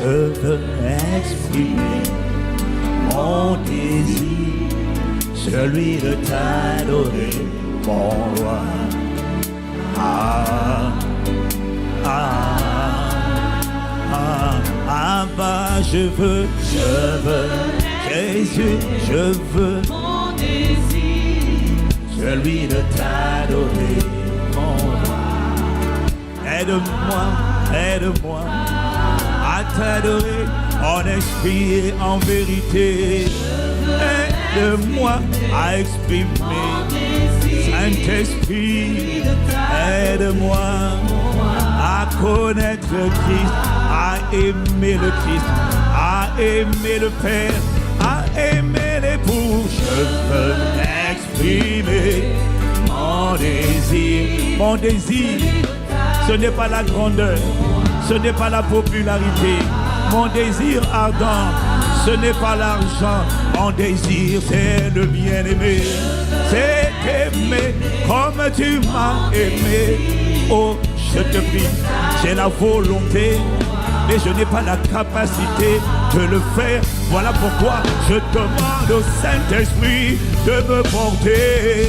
je veux exprimer mon désir, celui de t'adorer, mon roi. Ah, ah, ah, ah, bah, je veux, Jésus, je veux mon désir, celui de t'adorer, mon roi. Aide-moi à t'adorer en esprit et en vérité. Aide-moi à exprimer, Saint-Esprit, aide-moi à connaître le Christ, à aimer le Christ, à aimer le Père, à aimer l'époux. Je veux exprimer mon désir. Mon désir, ce n'est pas la grandeur, ce n'est pas la popularité. Mon désir ardent, ce n'est pas l'argent. Mon désir, c'est le bien-aimé. C'est aimer comme tu m'as aimé. Oh, je te prie, j'ai la volonté, mais je n'ai pas la capacité de le faire. Voilà pourquoi je demande au Saint-Esprit de me porter,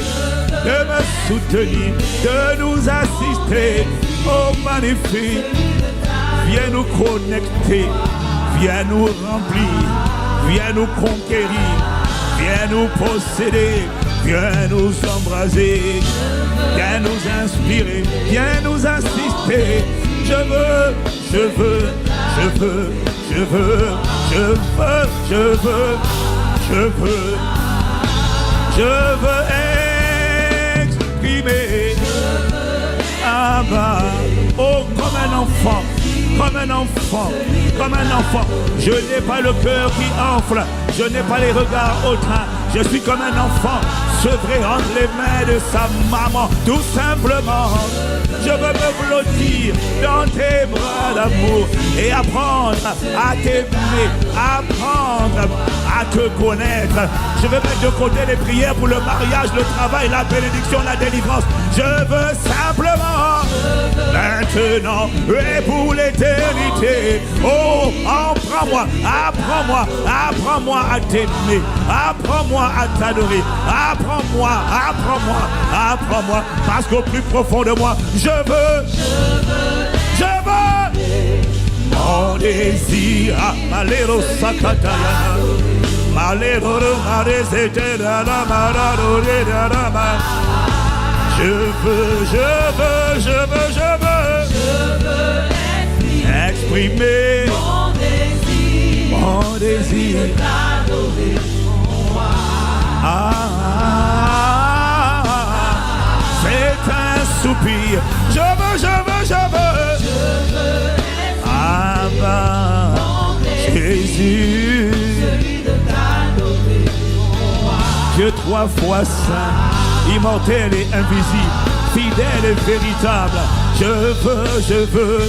de me soutenir, de nous assister. Oh, magnifique, viens nous connecter, viens nous remplir, viens nous conquérir, viens nous posséder, viens nous embraser, viens nous inspirer, viens nous assister. Je veux, je veux, je veux, je veux, je veux, je veux, je veux, je veux exprimer. Ah bah, oh, comme un enfant, comme un enfant, comme un enfant. Je n'ai pas le cœur qui enfle, je n'ai pas les regards hautains. Je suis comme un enfant, sevré entre les mains de sa maman. Tout simplement, je veux me blottir dans tes bras d'amour et apprendre à t'aimer, apprendre à te connaître. Je vais mettre de côté les prières pour le mariage, le travail, la bénédiction, la délivrance. Je veux simplement, maintenant et pour l'éternité. Oh, apprends-moi, apprends-moi, apprends-moi à t'aimer, apprends-moi à t'adorer, apprends-moi, apprends-moi, apprends-moi, parce qu'au plus profond de moi, je veux, mon désir, malero sakataya, malero maresetera mararo derama. Je veux exprimer mon désir. C'est un soupir. Je veux. Ah bah, Jésus, Dieu trois fois saint, immortel et invisible, fidèle et véritable. Je veux exprimer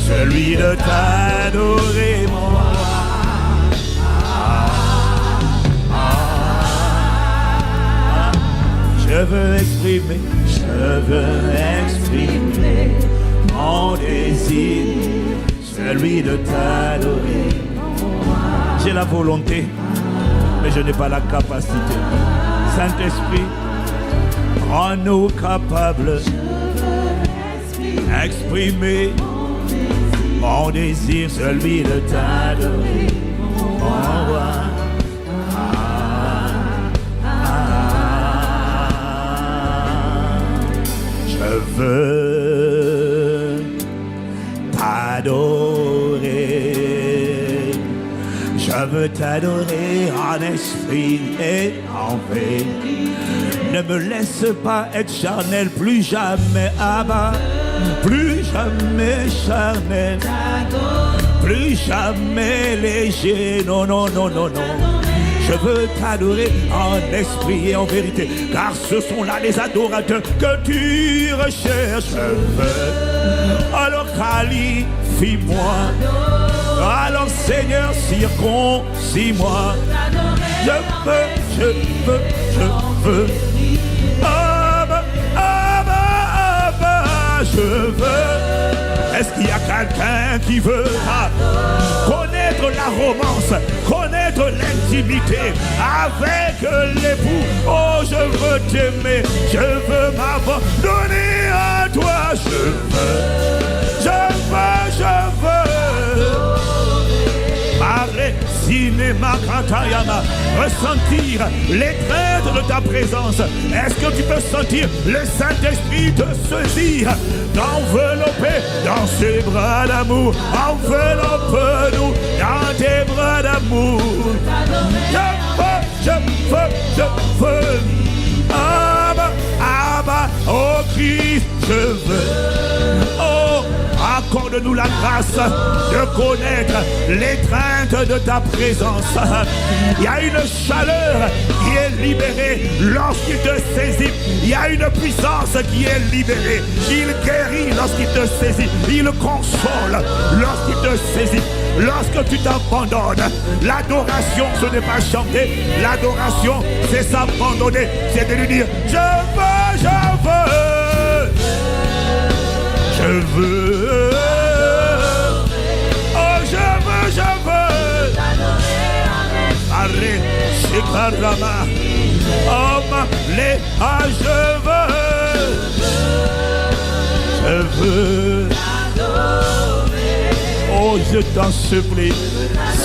celui de t'adorer, mon roi. Je veux exprimer mon désir, celui de t'adorer. J'ai la volonté, mais je n'ai pas la capacité. Saint-Esprit, rends-nous capables d'exprimer mon désir, celui de t'adorer, mon roi. Je veux t'adorer. Je veux t'adorer en esprit et en vérité. Ne me laisse pas être charnel, plus jamais Abba, plus jamais charnel, plus jamais léger. Non. Je veux t'adorer en esprit et en vérité, car ce sont là les adorateurs que tu recherches. Je veux, alors qualifie-moi, alors Seigneur circoncis-moi. Je veux. je veux. Est-ce qu'il y a quelqu'un qui veut connaître la romance, connaître l'intimité avec l'époux? Oh, je veux t'aimer, je veux m'abandonner à toi. Je veux, je veux. Arrête, cinéma, Kantayama, ressentir l'étreinte de ta présence. Est-ce que tu peux sentir le Saint-Esprit te saisir, t'envelopper dans ses bras d'amour? Enveloppe-nous dans tes bras d'amour. Je veux. Abba, Abba, oh Christ, je veux. Oh, accorde-nous la grâce de connaître l'étreinte de ta présence. Il y a une chaleur qui est libérée lorsqu'il te saisit. Il y a une puissance qui est libérée. Il guérit lorsqu'il te saisit. Il console lorsqu'il te saisit. Lorsque tu t'abandonnes, l'adoration, ce n'est pas chanter. L'adoration, c'est s'abandonner. C'est de lui dire, je veux, je veux. Je veux. Oh, je veux. Arrête, Shekarama. Oh, les je veux. Oh, je t'en supplie,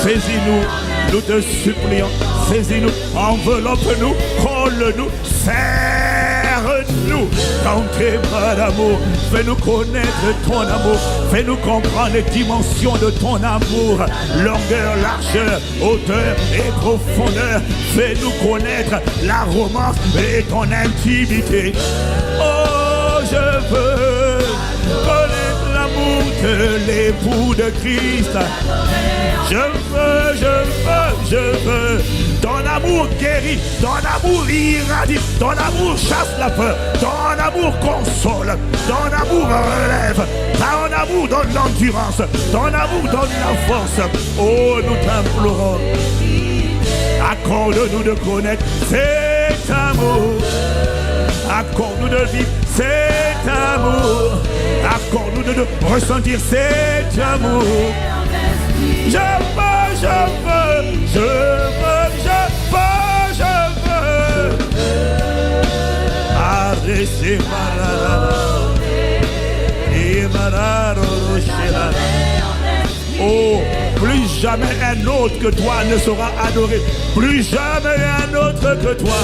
saisis-nous, nous te supplions, saisis-nous, enveloppe-nous, colle-nous, serre-nous dans tes bras d'amour. Fais-nous connaître ton amour, fais-nous comprendre les dimensions de ton amour, longueur, largeur, hauteur et profondeur. Fais-nous connaître la romance et ton intimité. Oh, je veux connaître l'amour de l'époux de Christ. Je veux. Ton amour guérit, ton amour irradie, ton amour chasse la peur, ton amour console, ton amour relève, ton amour donne l'endurance, ton amour donne la force. Oh, nous t'implorons, accorde-nous de connaître cet amour, accorde-nous de vivre cet amour, accorde-nous de ressentir cet amour. Je veux. Arrêtez oh, plus jamais un autre que toi ne sera adoré. Plus jamais un autre que toi.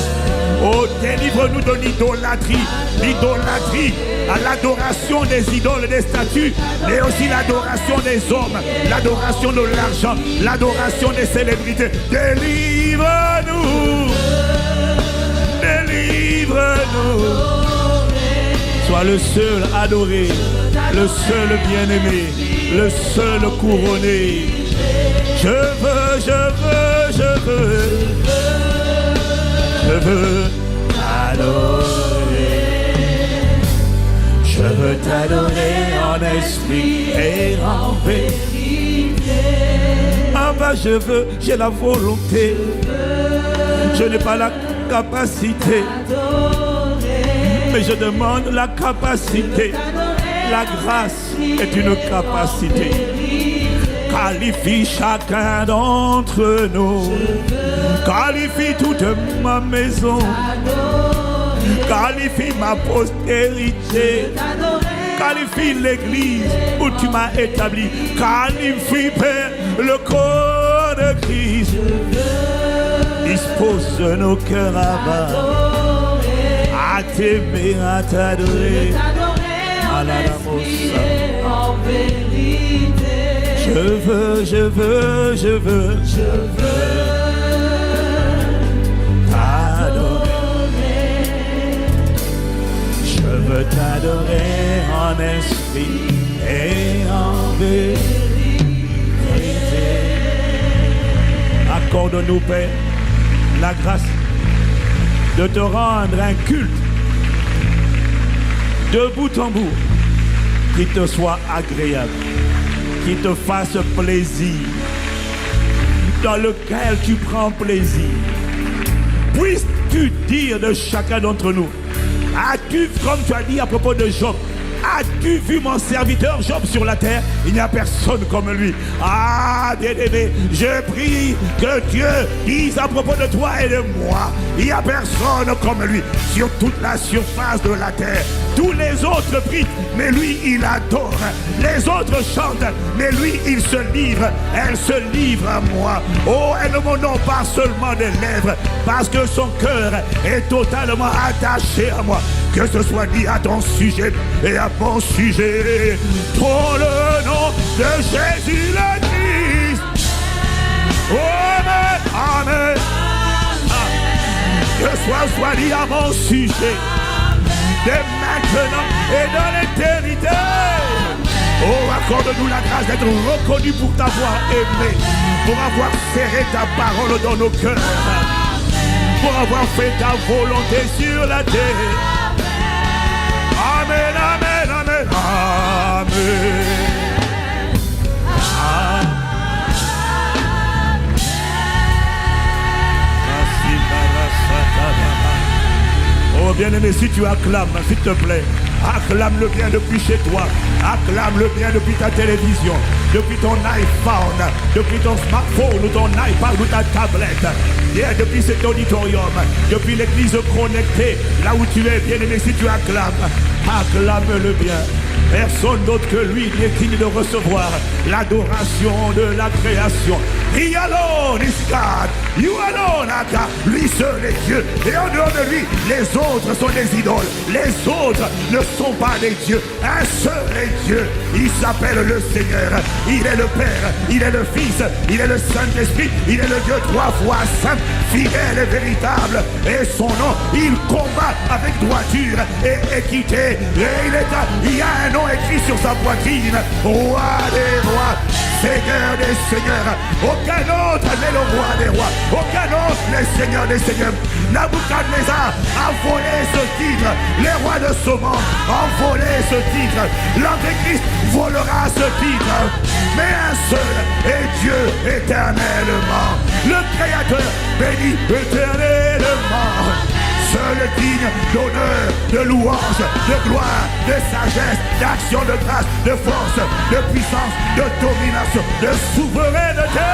Oh, délivre-nous de l'idolâtrie. L'idolâtrie à l'adoration des idoles, des statues, mais aussi l'adoration des hommes, l'adoration de l'argent, l'adoration des célébrités. Délivre-nous. Délivre-nous. Sois le seul adoré, le seul bien-aimé, le seul couronné. Je veux t'adorer. Je veux t'adorer en esprit et en vérité. Ah bah j'ai la volonté. Je n'ai pas la capacité, mais je demande la capacité. La grâce est une capacité. Qualifie chacun d'entre nous. Qualifie toute ma maison. Qualifie ma postérité. Qualifie l'église où tu m'as établi. Qualifie, Père, le corps de Christ. Dispose nos cœurs à t'aimer, à t'adorer. À la en vérité. Je veux t'adorer. Je veux t'adorer en esprit et en vérité. Accorde-nous, Père, la grâce de te rendre un culte de bout en bout qui te soit agréable, qui te fasse plaisir, dans lequel tu prends plaisir. Puisses-tu dire de chacun d'entre nous, as-tu, comme tu as dit à propos de Job, As-tu vu mon serviteur Job sur la terre? Il n'y a personne comme lui. Ah, bien-aimé, je prie que Dieu dise à propos de toi et de moi, il n'y a personne comme lui sur toute la surface de la terre. Tous les autres prient, mais lui, il adore. Les autres chantent, mais lui, il se livre. Elle se livre à moi. Oh, elle ne m'honore pas seulement des lèvres, parce que son cœur est totalement attaché à moi. Que ce soit dit à ton sujet et à mon sujet. Dans le nom de Jésus le Christ. Oh, amen, amen. Que soit dit à mon sujet. Dès maintenant et dans l'éternité. Oh, accorde-nous la grâce d'être reconnu pour t'avoir aimé, pour avoir serré ta parole dans nos cœurs, pour avoir fait ta volonté sur la terre. Amen, amen, amen, amen. Oh bien-aimé, si tu acclames, s'il te plaît, acclame-le bien depuis chez toi, acclame-le bien depuis ta télévision, depuis ton iPhone, depuis ton smartphone ou ton iPad ou ta tablette, bien depuis cet auditorium, depuis l'église connectée, là où tu es, bien-aimé, si tu acclames, acclame-le bien. Personne d'autre que lui n'est digne de recevoir l'adoration de la création. He alone is God. You alone are God. Lui seul est Dieu. Et en dehors de lui, les autres sont des idoles. Les autres ne sont pas des dieux. Un seul est Dieu. Il s'appelle le Seigneur. Il est le Père. Il est le Fils. Il est le Saint-Esprit. Il est le Dieu 3 fois saint, fidèle et véritable. Et son nom, il combat avec droiture et équité. Et il y a un nom écrit sur sa poitrine. Roi des rois. Seigneur des seigneurs. Aucun autre n'est le roi des rois. Aucun autre n'est seigneur des seigneurs. Nabuchodonosor a volé ce titre. Les rois de ce monde ont volé ce titre. L'Antéchrist volera ce titre. Mais un seul est Dieu éternellement. Le Créateur béni éternellement. Seul digne d'honneur, de louange, de gloire, de sagesse, d'action, de grâce, de force, de puissance, de domination, de souveraineté.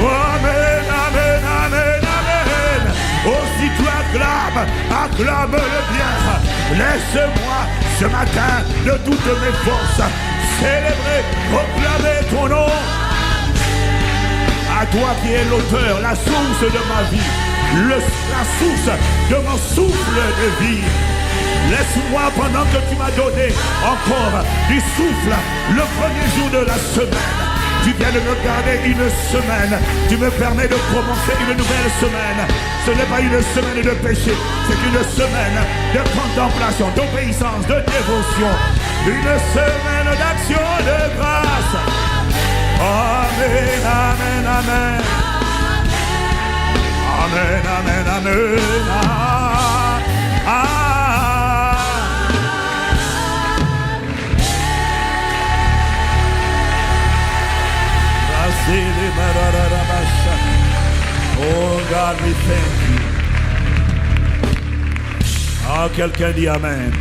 Amen, amen, amen, amen. Aussi tu acclames, acclame-le bien. Laisse-moi ce matin de toutes mes forces célébrer, proclamer ton nom. À toi qui es l'auteur, la source de ma vie. La source de mon souffle de vie. Laisse-moi, pendant que tu m'as donné encore du souffle, le premier jour de la semaine, tu viens de me garder une semaine, tu me permets de commencer une nouvelle semaine. Ce n'est pas une semaine de péché, c'est une semaine de contemplation, d'obéissance, de dévotion, une semaine d'action de grâce. Amen, amen, amen. Amen, amen, amen. Ah, ah. Oh God, we thank you. Ah, quelqu'un dit amen.